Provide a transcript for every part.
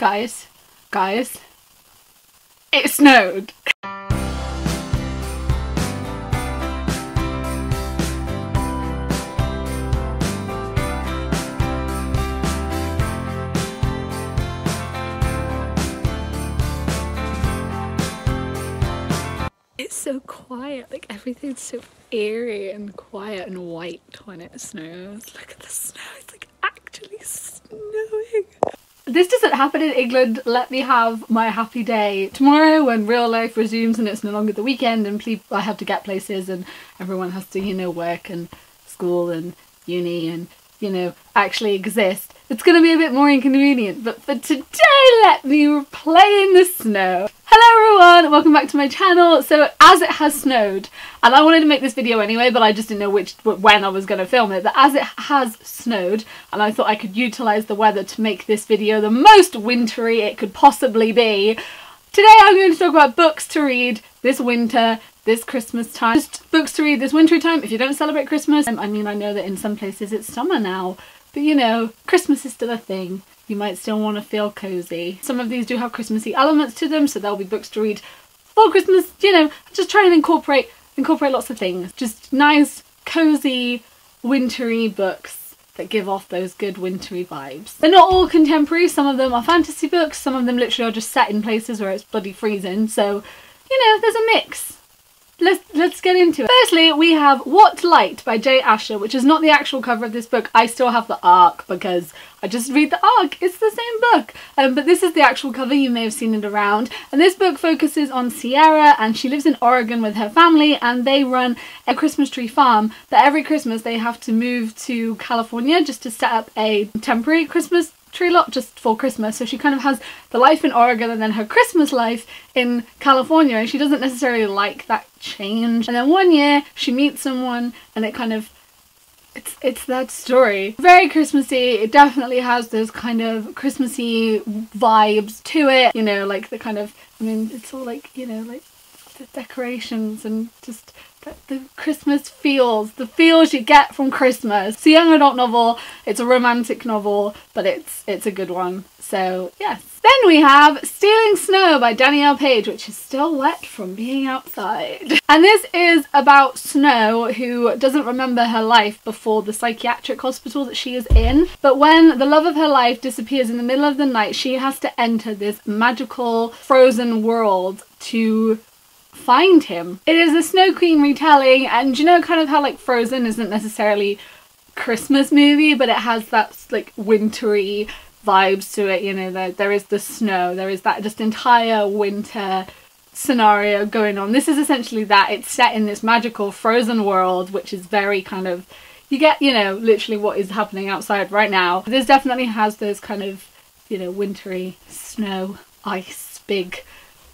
Guys, it snowed. It's so quiet, like everything's so eerie and quiet and white when it snows. Look at the snow, it's like actually snowing. This doesn't happen in England. Let me have my happy day tomorrow when real life resumes and it's no longer the weekend and I have to get places and everyone has to, you know, work and school and uni and, you know, actually exist. It's going to be a bit more inconvenient, but for today, let me play in the snow. Hello everyone, welcome back to my channel. So as it has snowed, and I wanted to make this video anyway, but I just didn't know when I was going to film it, but as it has snowed, and I thought I could utilise the weather to make this video the most wintry it could possibly be, today I'm going to talk about books to read this winter, this Christmas time. Just books to read this wintry time if you don't celebrate Christmas. I mean, I know that in some places it's summer now, but you know, Christmas is still a thing. You might still want to feel cozy. Some of these do have Christmassy elements to them, so there'll be books to read for Christmas, you know, just try and incorporate lots of things. Just nice, cozy, wintry books that give off those good wintry vibes. They're not all contemporary, some of them are fantasy books, some of them literally are just set in places where it's bloody freezing, so, you know, there's a mix. Let's get into it. Firstly, we have What Light by J. Asher, which is not the actual cover of this book. I still have the ARC because I just read the ARC. It's the same book. But this is the actual cover. You may have seen it around. And this book focuses on Sierra, and she lives in Oregon with her family, and they run a Christmas tree farm. But every Christmas they have to move to California just to set up a temporary Christmas tree lot just for Christmas. So she kind of has the life in Oregon and then her Christmas life in California, and she doesn't necessarily like that change. And then one year she meets someone and it kind of it's that story. Very Christmassy. It definitely has those kind of Christmassy vibes to it, you know, like the kind of, I mean, it's all like, you know, like the decorations and just the Christmas feels, the feels you get from Christmas. It's a young adult novel, it's a romantic novel, but it's a good one. So yes. Then we have Stealing Snow by Danielle Page, which is still wet from being outside. And this is about Snow, who doesn't remember her life before the psychiatric hospital that she is in. But when the love of her life disappears in the middle of the night, she has to enter this magical frozen world to find him. It is a Snow Queen retelling, and you know kind of how like Frozen isn't necessarily a Christmas movie, but it has that like wintry vibes to it, you know, there is the snow, there is that just entire winter scenario going on. This is essentially that. It's set in this magical frozen world, which is very kind of, you get, you know, literally what is happening outside right now. This definitely has those kind of, you know, wintry snow, ice, big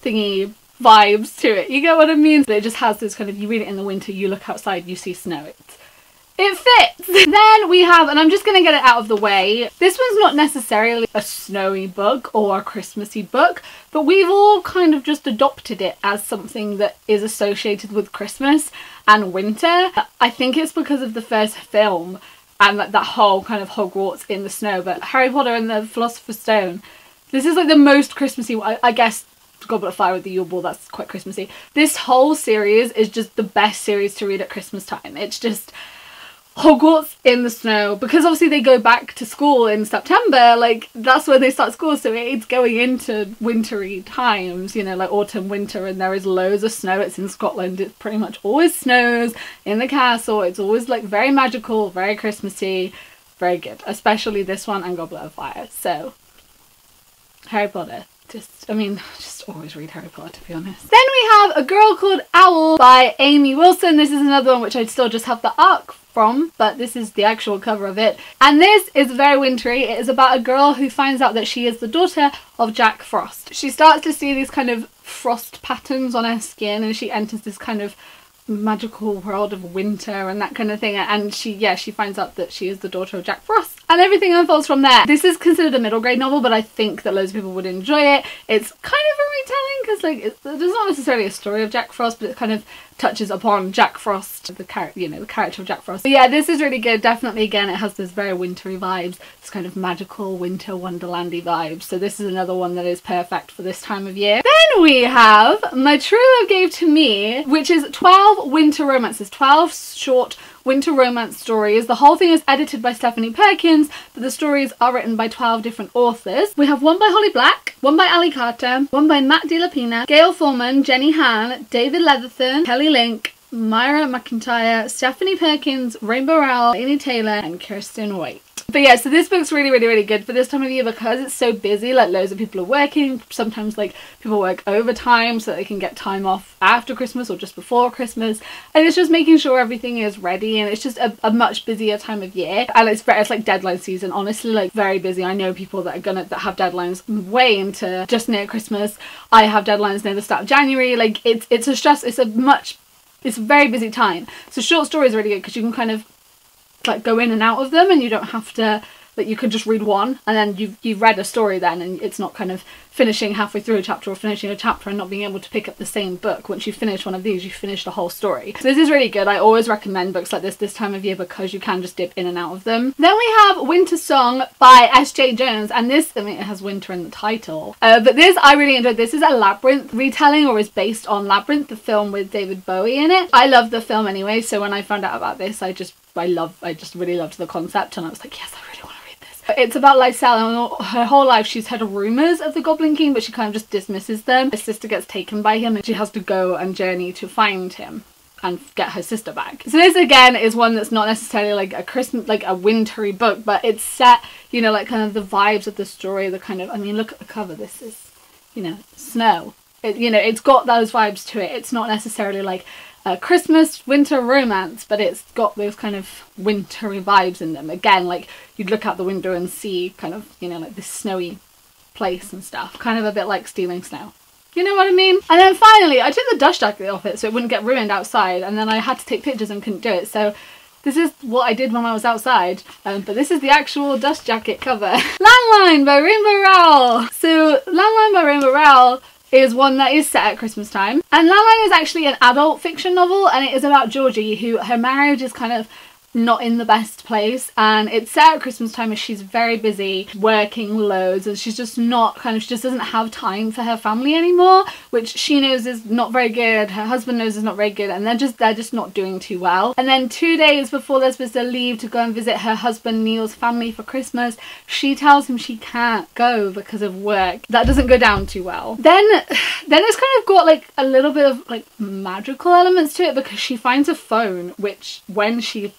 thingy vibes to it. You get what I mean? But it just has this kind of, you read it in the winter, you look outside, you see snow. It fits! Then we have, and I'm just going to get it out of the way, this one's not necessarily a snowy book or a Christmassy book, but we've all kind of just adopted it as something that is associated with Christmas and winter. I think it's because of the first film and like that whole kind of Hogwarts in the snow, but Harry Potter and the Philosopher's Stone, this is like the most Christmassy, I guess Goblet of Fire with the Yule Ball, that's quite Christmassy. This whole series is just the best series to read at Christmas time. It's just Hogwarts in the snow, because obviously they go back to school in September, like that's when they start school, so it's going into wintry times, you know, like autumn, winter, and there is loads of snow. It's in Scotland, it pretty much always snows in the castle. It's always like very magical, very Christmassy, very good, especially this one and Goblet of Fire. So Harry Potter, just always read Harry Potter, to be honest. Then we have A Girl Called Owl by Amy Wilson. This is another one which I still just have the ARC from, but this is the actual cover of it. And this is very wintry. It is about a girl who finds out that she is the daughter of Jack Frost. She starts to see these kind of frost patterns on her skin, and she enters this kind of magical world of winter and that kind of thing, and she finds out that she is the daughter of Jack Frost. And everything unfolds from there. This is considered a middle grade novel, but I think that loads of people would enjoy it. It's kind of a retelling because like there's not necessarily a story of Jack Frost, but it kind of touches upon Jack Frost, the character, you know, the character of Jack Frost. But yeah, this is really good. Definitely, again, it has those very wintry vibes, this kind of magical winter wonderlandy vibes. So this is another one that is perfect for this time of year. Then we have My True Love Gave to Me, which is 12 winter romances, 12 short winter romance stories. The whole thing is edited by Stephanie Perkins, but the stories are written by 12 different authors. We have one by Holly Black, one by Ali Carter, one by Matt DeLapina, Gail Foreman, Jenny Han, David Leatherton, Kelly Link, Myra McIntyre, Stephanie Perkins, Rainbow Rowell, Laini Taylor, and Kirsten White. But yeah, so this book's really, really, really good for this time of year because it's so busy. Like, loads of people are working. Sometimes like people work overtime so they can get time off after Christmas or just before Christmas, and it's just making sure everything is ready, and it's just a much busier time of year. And it's like deadline season, honestly, like very busy. I know people that have deadlines way into just near Christmas. I have deadlines near the start of January. Like it's a very busy time. So short stories are really good because you can kind of like go in and out of them, and you don't have to, like, you could just read one and then you've read a story then, and it's not kind of finishing halfway through a chapter or finishing a chapter and not being able to pick up the same book. Once you finish one of these, you finish the whole story. So this is really good. I always recommend books like this time of year because you can just dip in and out of them. Then we have Winter Song by S.J. Jones, and this, I mean, it has winter in the title, but this I really enjoyed. This is a Labyrinth retelling, or is based on Labyrinth, the film with David Bowie in it. I love the film anyway, so when I found out about this, I just really loved the concept, and I was like, yes, I really want to read this. It's about Lyselle, and her whole life she's heard rumours of the Goblin King, but she kind of just dismisses them. Her sister gets taken by him, and she has to go and journey to find him and get her sister back. So this again is one that's not necessarily like a Christmas, like a wintry book, but it's set, you know, like kind of the vibes of the story, the kind of, I mean, look at the cover. This is, you know, snow. You know, it's got those vibes to it. It's not necessarily like a Christmas winter romance, but it's got those kind of wintry vibes in them. Again, like you'd look out the window and see kind of, you know, like this snowy place and stuff. Kind of a bit like Stealing Snow. You know what I mean? And then finally, I took the dust jacket off it so it wouldn't get ruined outside, and then I had to take pictures and couldn't do it. So this is what I did when I was outside, but this is the actual dust jacket cover. Landline by Rainbow Rowell. So Landline by Rainbow Rowell is one that is set at Christmas time, and Landline is actually an adult fiction novel, and it is about Georgie, who her marriage is kind of not in the best place, and it's set at Christmas time as she's very busy working loads, and she's just not she just doesn't have time for her family anymore, which she knows is not very good, her husband knows is not very good, and they're just not doing too well. And then 2 days before they're supposed to leave to go and visit her husband Neil's family for Christmas, she tells him she can't go because of work. That doesn't go down too well. Then it's kind of got like a little bit of like magical elements to it, because she finds a phone which, when she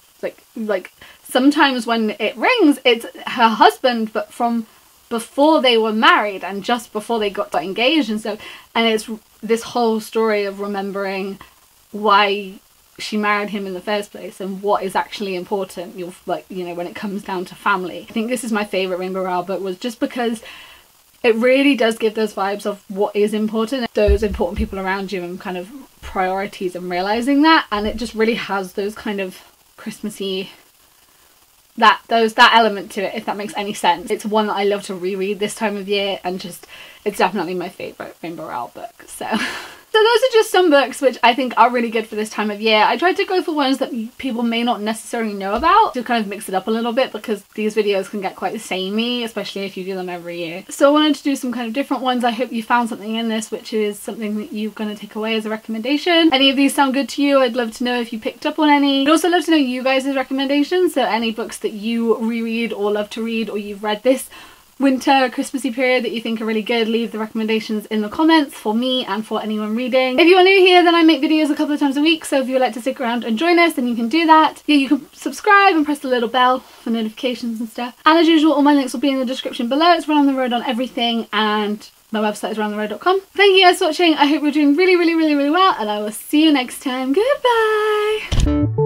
like sometimes when it rings, it's her husband, but from before they were married and just before they got engaged and stuff. And it's this whole story of remembering why she married him in the first place and what is actually important, you know, when it comes down to family. I think this is my favourite Rainbow Rowell book, was just because it really does give those vibes of what is important, those important people around you, and kind of priorities, and realising that. And it just really has those kind of Christmassy, that element to it, if that makes any sense. It's one that I love to reread this time of year, and just, it's definitely my favourite Rainbow Rowell book. So those are just some books which I think are really good for this time of year. I tried to go for ones that people may not necessarily know about, to kind of mix it up a little bit, because these videos can get quite samey, especially if you do them every year. So I wanted to do some kind of different ones. I hope you found something in this which is something that you're going to take away as a recommendation. Any of these sound good to you? I'd love to know if you picked up on any. I'd also love to know you guys' recommendations, so any books that you reread or love to read, or you've read this winter Christmassy period that you think are really good, leave the recommendations in the comments for me and for anyone reading. If you are new here, then I make videos a couple of times a week, so if you would like to stick around and join us, then you can do that. Yeah, you can subscribe and press the little bell for notifications and stuff. And as usual, all my links will be in the description below. It's Run on the Road on everything, and my website is renontheroad.com. Thank you guys for watching. I hope you're doing really, really, really, really well, and I will see you next time. Goodbye!